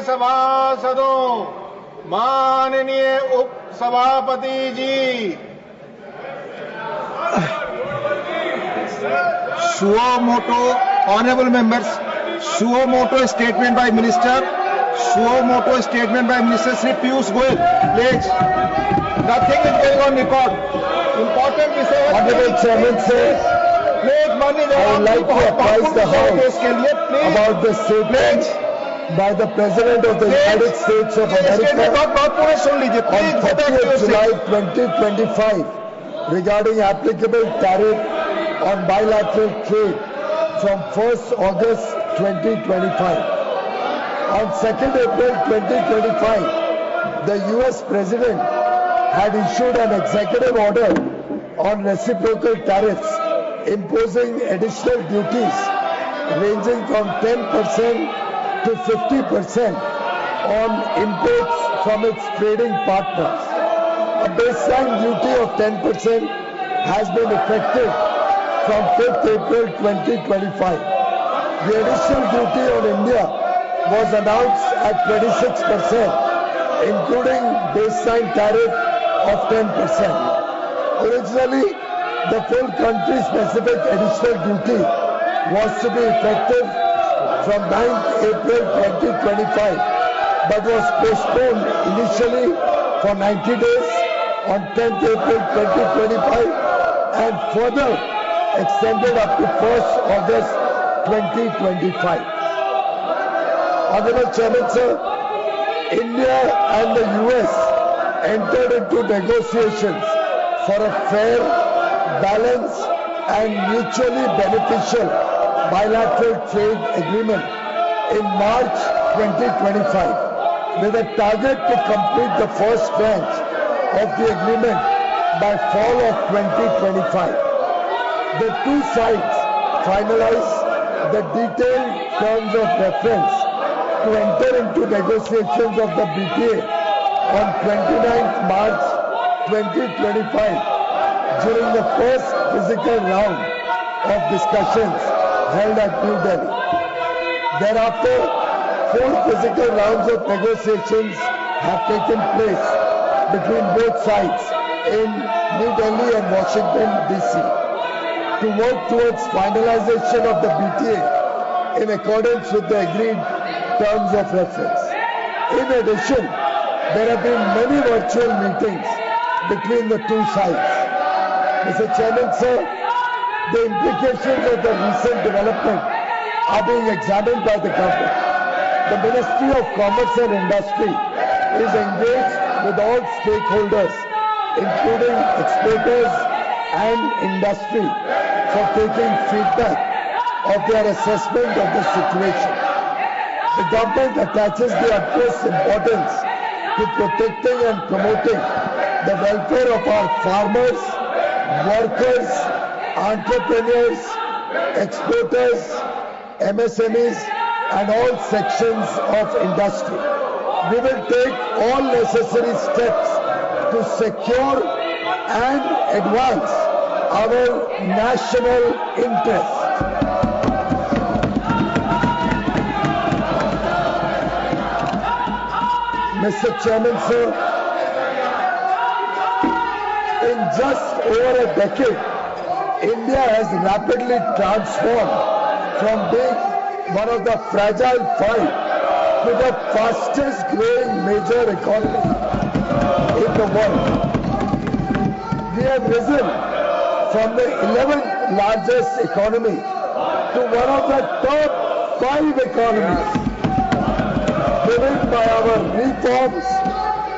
सभासदों, माननीय उप सभापति जी, suo moto, honorable members, suo moto statement by Minister, suo moto statement by Minister Shri Piyush Goyal, please. Nothing is going on record. Important message. Honorable Chairman sir, I would like to apprise the House about the statement by the President of the United States of America on 30th July 2025 regarding applicable tariff on bilateral trade from 1st August 2025. On 2nd April 2025, the US President had issued an executive order on reciprocal tariffs imposing additional duties ranging from 10% to 50% on imports from its trading partners. A baseline duty of 10% has been effective from 5th April 2025. The additional duty on India was announced at 26%, including baseline tariff of 10%. Originally, the full country-specific additional duty was to be effective from 9th April 2025, but was postponed initially for 90 days on 10th April 2025 and further extended up to 1st August 2025. Honorable Chairman sir, India and the US entered into negotiations for a fair, balanced and mutually beneficial bilateral trade agreement in March 2025 with a target to complete the first tranche of the agreement by fall of 2025. The two sides finalized the detailed terms of reference to enter into negotiations of the BTA on 29th March 2025 during the first physical round of discussions held at New Delhi. Thereafter, 4 physical rounds of negotiations have taken place between both sides in New Delhi and Washington, D.C. to work towards finalization of the BTA in accordance with the agreed terms of reference. In addition, there have been many virtual meetings between the two sides. Mr. Chairman, sir, the implications of the recent development are being examined by the government. The Ministry of Commerce and Industry is engaged with all stakeholders, including exporters and industry, for taking feedback of their assessment of the situation. The government attaches the utmost importance to protecting and promoting the welfare of our farmers, workers, entrepreneurs, exporters, MSMEs and all sections of industry. We will take all necessary steps to secure and advance our national interest. Mr. Chairman, sir, in just over a decade, India has rapidly transformed from being one of the fragile 5 to the fastest growing major economy in the world. We have risen from the 11th largest economy to one of the top 5 economies, driven by our reforms,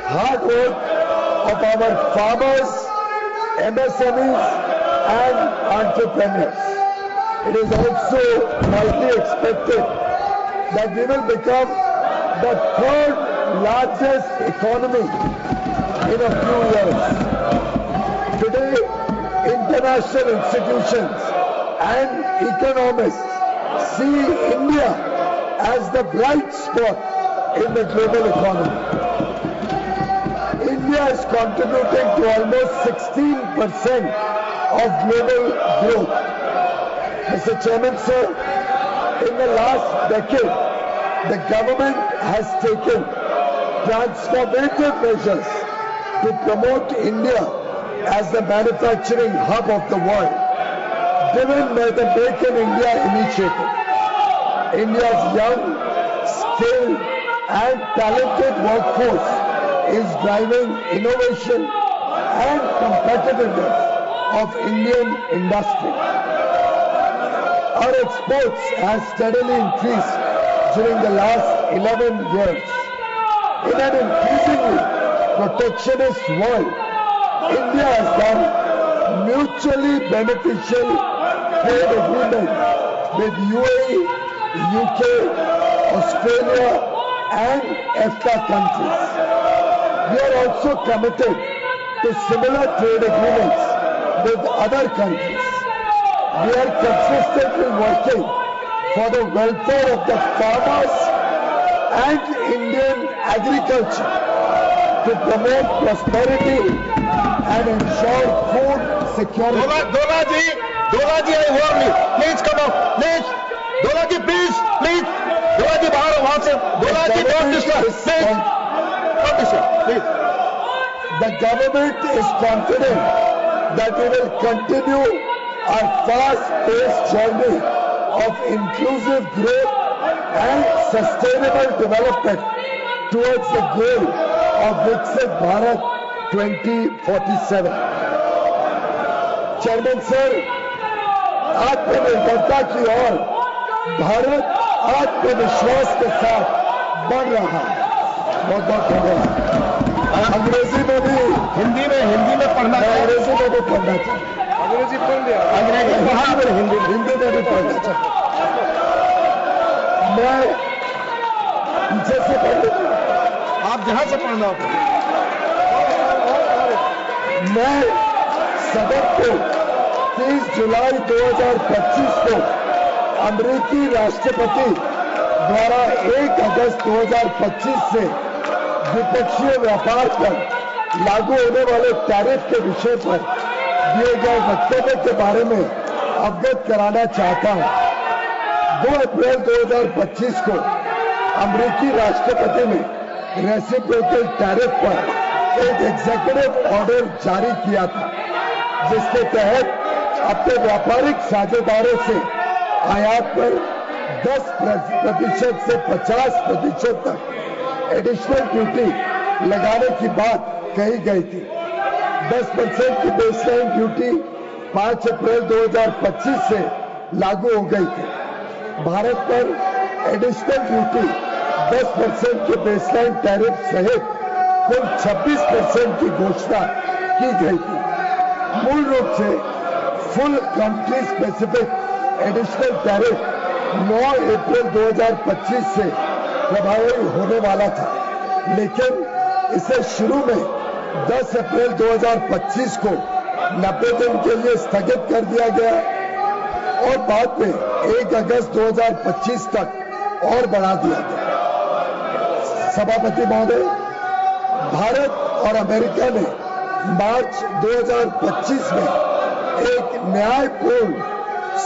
hard work of our farmers, MSMEs and entrepreneurs. It is also widely expected that we will become the 3rd largest economy in a few years. Today, international institutions and economists see India as the bright spot in the global economy. India is contributing to almost 16% of global growth. Mr. Chairman, sir, in the last decade, the government has taken transformative measures to promote India as the manufacturing hub of the world, driven by the Make in India initiative. India's young, skilled and talented workforce is driving innovation and competitiveness of Indian industry. Our exports have steadily increased during the last 11 years. In an increasingly protectionist world, India has done mutually beneficial trade agreements with UAE, UK, Australia and EFTA countries. We are also committed to similar trade agreements with other countries. We are consistently working for the welfare of the farmers and Indian agriculture to promote prosperity and ensure food security. Dola ji, I warn you. Please come out. Please. Dola ji, please. Dola ji, bahar wahan se. Dola ji, don't disturb. Please. Don't disturb. Please. The government is confident that we will continue our fast-paced journey of inclusive growth and sustainable development towards the goal of Viksit Bharat 2047. Chairman sir, आत्मनिर्भरता की ओर भारत आत्मविश्वास के साथ बढ़ रहा है। बहुत बहुत धन्यवाद। अंग्रेजी में भी हिंदी में पढ़ना चाहिए। अंग्रेजी में भी पढ़ना चाहिए। अंग्रेजी पढ़ लिया। अंग्रेजी हिंदी में भी पढ़ना चाहिए। मैं पीछे से पढ़ लूंगा। आप जहां से पढ़ना हो। मैं सदन को 30 जुलाई 2025 को अमेरिकी राष्ट्रपति द्वारा 1 अगस्त 2025 से द्विपक्षीय व्यापार पर लागू होने वाले टैरिफ के विषय पर दिए गए वक्तव्य के बारे में अवगत कराना चाहता हूं। 2 अप्रैल 2025 को अमेरिकी राष्ट्रपति ने रेसिप्रोकल टैरिफ पर एक एग्जीक्यूटिव ऑर्डर जारी किया था, जिसके तहत अपने व्यापारिक साझेदारों से आयात पर 10% से 50% तक एडिशनल ड्यूटी लगाने की बात कही गई थी। 10% की बेसलाइन ड्यूटी 5 अप्रैल 2025 से लागू हो गई थी। भारत पर एडिशनल ड्यूटी 10% के बेसलाइन टैरिफ सहित कुल 26% की घोषणा की गई थी। मूल रूप से full country specific additional tariff 9 अप्रैल 2025 से प्रभावी होने वाला था, लेकिन इसे शुरू में 10 अप्रैल 2025 को 90 दिन के लिए स्थगित कर दिया गया और बाद में 1 अगस्त 2025 तक और बढ़ा दिया गया। सभापति महोदय, भारत और अमेरिका ने मार्च 2025 में एक न्यायपूर्ण,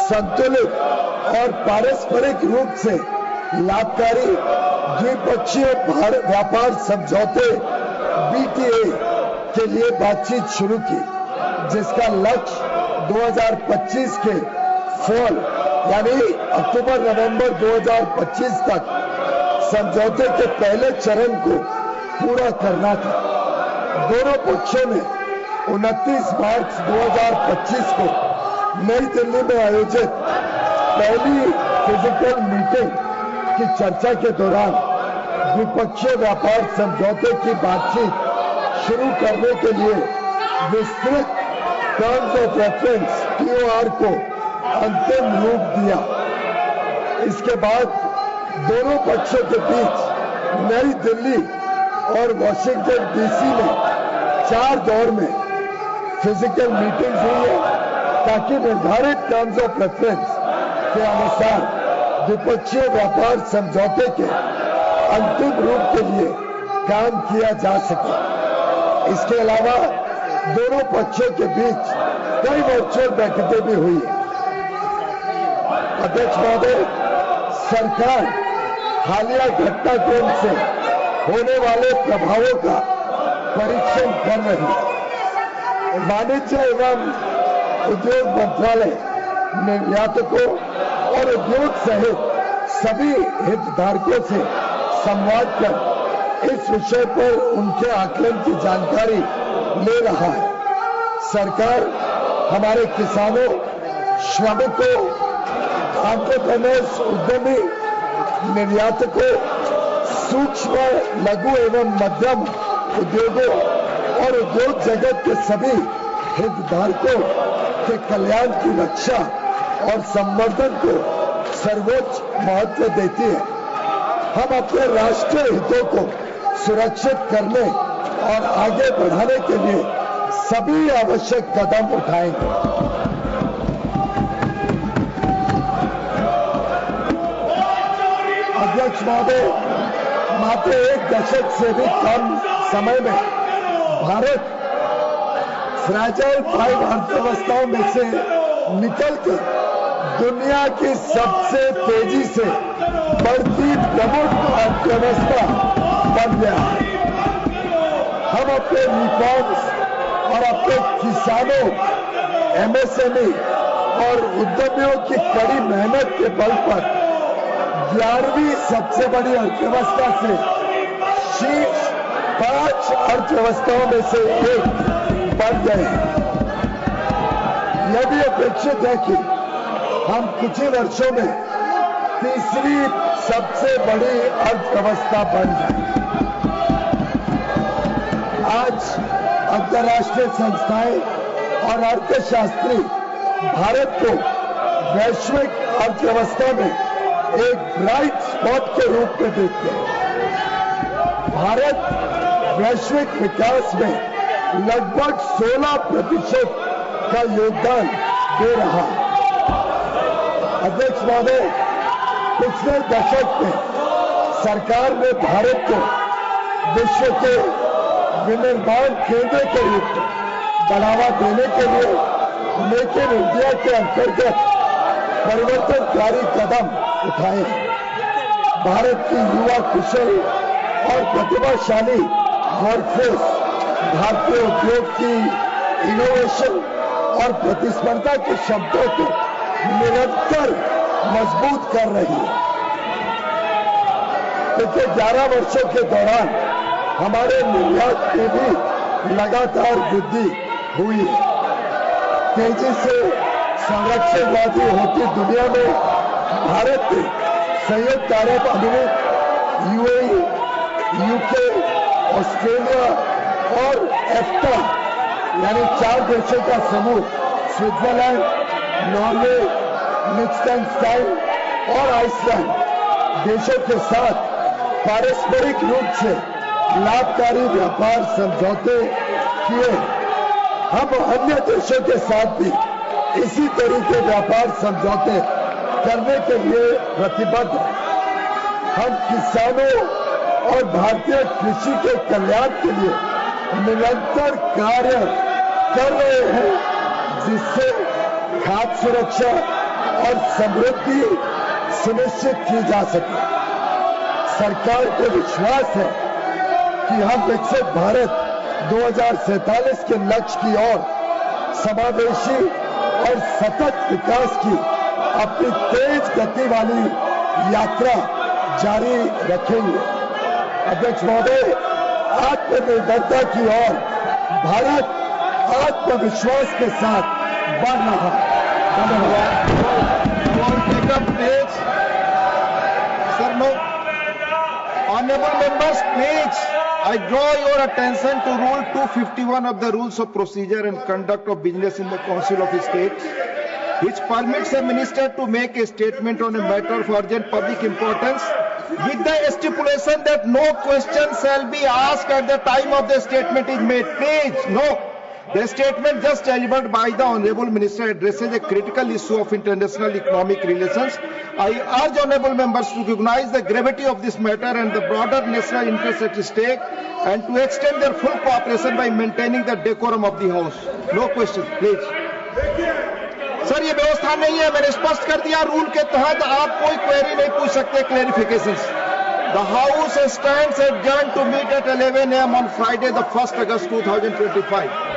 संतुलित और पारस्परिक रूप से लाभकारी द्विपक्षीय व्यापार समझौते BTA के लिए बातचीत शुरू की, जिसका लक्ष्य 2025 के फॉल यानी अक्टूबर-नवंबर 2025 तक समझौते के पहले चरण को पूरा करना था। दोनों पक्षों ने 29 मार्च 2025 को नई दिल्ली में आयोजित पहली फिजिकल मीटिंग की चर्चा के दौरान द्विपक्षीय व्यापार समझौते की बातचीत शुरू करने के लिए विस्तृत टर्म्स ऑफ रेफरेंस TOR को अंतिम रूप दिया। इसके बाद दोनों पक्षों के बीच नई दिल्ली और वॉशिंगटन DC में 4 दौर में फिजिकल मीटिंग्स हुई है, ताकि निर्धारित टर्म्स ऑफ रेफरेंस के अनुसार द्विपक्षीय व्यापार समझौते के अंतिम रूप के लिए काम किया जा सके। इसके अलावा दोनों पक्षों के बीच कई वर्चुअल बैठकें भी हुई है। अध्यक्ष महोदय, सरकार हालिया घटनाक्रम से होने वाले प्रभावों का परीक्षण कर रही है। वाणिज्य एवं उद्योग मंत्रालय निर्यातकों और उद्योग सहित सभी हितधारकों से संवाद कर इस विषय पर उनके आकलन की जानकारी ले रहा है। सरकार हमारे किसानों, श्रमिकों, एंटरप्रेन्योर्स, उद्यमी, निर्यातकों, सूक्ष्म, लघु एवं मध्यम उद्योगों और उद्योग जगत के सभी हितधारकों के कल्याण की रक्षा और संवर्धन को सर्वोच्च महत्व देती है। हम अपने राष्ट्रीय हितों को सुरक्षित करने और आगे बढ़ाने के लिए सभी आवश्यक कदम उठाएंगे। अध्यक्ष महोदय, मात्र एक दशक से भी कम समय में भारत फ्रैजाइल 5 अर्थव्यवस्थाओं में से निकलकर दुनिया की सबसे तेजी से बढ़ती प्रमुख अर्थव्यवस्था बन गया है। हम अपने रिफॉर्म्स और अपने किसानों, एमएसएमई और उद्यमियों की कड़ी मेहनत के बल पर 11वीं सबसे बड़ी अर्थव्यवस्था से शीर्ष 5 अर्थव्यवस्थाओं में से एक बन गए हैं। यह भी अपेक्षित है कि हम कुछ ही वर्षों में तीसरी सबसे बड़ी अर्थव्यवस्था बन जाए। आज अंतर्राष्ट्रीय संस्थाएं और अर्थशास्त्री भारत को वैश्विक अर्थव्यवस्था में एक ब्राइट स्पॉट के रूप में देखते हैं। भारत वैश्विक विकास में लगभग 16% का योगदान दे रहा है। अध्यक्ष महोदय, पिछले दशक में सरकार ने भारत को विश्व के विनिर्माण केंद्र के रूप में बढ़ावा देने के लिए मेक इन इंडिया के अंतर्गत परिवर्तनकारी कदम उठाए हैं। भारत की युवा कुशल और प्रतिभाशाली वर्कफोर्स भारतीय उद्योग की इनोवेशन और प्रतिस्पर्धा की क्षमता को निरंतर मजबूत कर रही है। पिछले 11 वर्षों के दौरान हमारे निर्यात में भी लगातार वृद्धि हुई है। तेजी से संरक्षणवादी होती दुनिया में भारत ने संयुक्त अरब अमीरात, यूएई, यूके, ऑस्ट्रेलिया और एफ्टा यानी 4 देशों का समूह स्विट्जरलैंड, नॉर्वे, लिechtenstein और आइसलैंड देशों के साथ पारस्परिक रूप से लाभकारी व्यापार समझौते किए। हम अन्य देशों के साथ भी इसी तरीके व्यापार समझौते करने के लिए प्रतिबद्ध हैं। हम किसानों और भारतीय कृषि के कल्याण के लिए निरंतर कार्य कर रहे हैं, जिससे खाद्य सुरक्षा और समृद्धि सुनिश्चित की जा सके। सरकार को विश्वास है कि हम विकसित भारत 2047 के लक्ष्य की ओर समावेशी और सतत विकास की अपनी तेज गति वाली यात्रा जारी रखेंगे। अध्यक्ष महोदय, आत्मनिर्भरता की ओर भारत आत्मविश्वास के साथ बढ़ रहा है। धन्यवाद। Honorable members, please, I draw your attention to Rule 251 of the Rules of Procedure and Conduct of Business in the Council of State, which permits a minister to make a statement on a matter of urgent public importance with the stipulation that no question shall be asked at the time of the statement is made. Please, no. The statement just delivered by the Honorable Minister addresses a critical issue of international economic relations. I urge Honorable members to recognize the gravity of this matter and the broader national interest at stake and to extend their full cooperation by maintaining the decorum of the House. No questions, please. Sir, ये व्यवस्था नहीं है। मैंने स्पष्ट कर दिया, rule के तहत आप कोई क्वेरी नहीं पूछ सकते, clarifications. The House stands adjourned to meet at 11 a.m. on Friday, the 1st August 2025.